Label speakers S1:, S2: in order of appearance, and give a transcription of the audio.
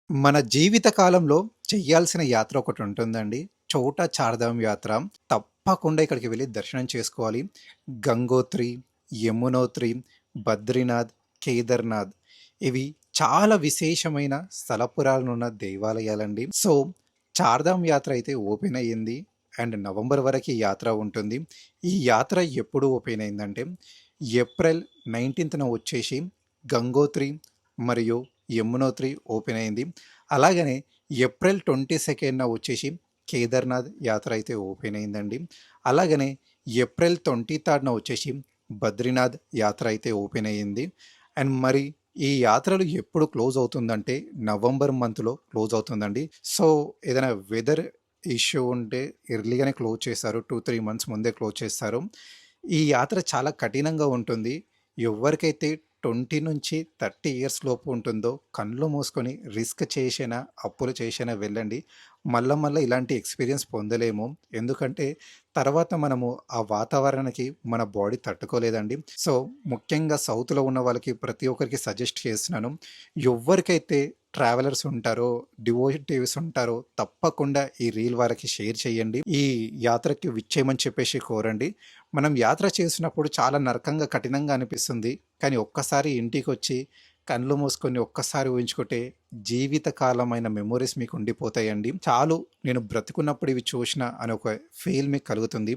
S1: మన జీవిత కాలంలో చెయ్యాల్సిన యాత్ర ఒకటుంటుందండి. చోటా చార్ధామ్ యాత్ర. తప్పకుండా ఇక్కడికి వెళ్లి దర్శనం చేసుకోవాలి. గంగోత్రి, యమునోత్రి, బద్రీనాథ్, కేదార్‌నాథ్ ఇవి చాలా విశేషమైన స్థలపురాలనున్న దేవాలయాలండి. సో, చార్ధామ్ యాత్ర అయితే ఓపెన్ అయ్యింది. అండ్ నవంబర్ వరకు ఈ యాత్ర ఉంటుంది. ఈ యాత్ర ఎప్పుడు ఓపెన్ అయిందంటే, ఏప్రిల్ 19న వచ్చేసి గంగోత్రి మరియు యమునోత్రి ఓపెన్ అయింది. అలాగనే ఏప్రిల్ 22న వచ్చేసి కేదార్నాథ్ యాత్ర అయితే ఓపెన్ అయిందండి. అలాగనే ఏప్రిల్ 23న వచ్చేసి బద్రీనాథ్ యాత్ర అయితే ఓపెన్ అయ్యింది. అండ్ మరి ఈ యాత్రలు ఎప్పుడు క్లోజ్ అవుతుందంటే నవంబర్ మంత్లో క్లోజ్ అవుతుందండి. సో ఏదైనా వెదర్ ఇష్యూ ఉంటే ఎర్లీగానే క్లోజ్ చేశారు. 2-3 మంత్స్ ముందే క్లోజ్ చేస్తారు. ఈ యాత్ర చాలా కఠినంగా ఉంటుంది. ఎవరికైతే 20-30 ఇయర్స్ లోపు ఉంటుందో కళ్ళు మూసుకొని రిస్క్ చేసినా, అప్పులు చేసినా వెళ్ళండి. మళ్ళా ఇలాంటి ఎక్స్‌పీరియన్స్ పొందలేము. ఎందుకంటే తర్వాత మనము ఆ వాతావరణానికి మన బాడీ తట్టుకోలేదండి. సో, ముఖ్యంగా సౌత్‌లో ఉన్న వాళ్ళకి ప్రతి ఒక్కరికి సజెస్ట్ చేస్తున్నాను. ఎవ్వరికైతే ట్రావెలర్స్ ఉంటారో, డివోటివ్స్ ఉంటారో తప్పకుండా ఈ రీల్ వాళ్ళకి షేర్ చేయండి. ఈ యాత్రకి విచ్చేయమని చెప్పేసి కోరండి. మనం యాత్ర చేసినప్పుడు చాలా నరకంగా, కఠినంగా అనిపిస్తుంది. కానీ ఒక్కసారి ఇంటికొచ్చి కళ్ళు మూసుకొని ఒక్కసారి ఊహించుకుంటే జీవితకాలమైన మెమోరీస్ మీకు ఉండిపోతాయండి. చాలు నేను బ్రతికున్నప్పుడు ఇవి చూషినా అని ఒక ఫీల్ మీకు కలుగుతుంది.